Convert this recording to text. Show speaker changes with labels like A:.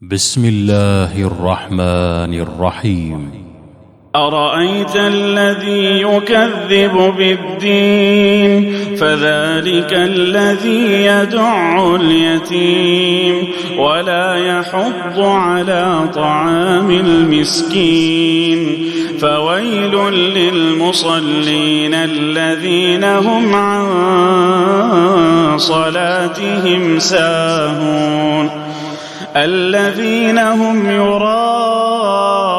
A: بسم الله الرحمن الرحيم.
B: أرأيت الذي يكذب بالدين فذلك الذي يدع اليتيم ولا يحض على طعام المسكين فويل للمصلين الذين هم عن صلاتهم ساهون الذين هم يراءون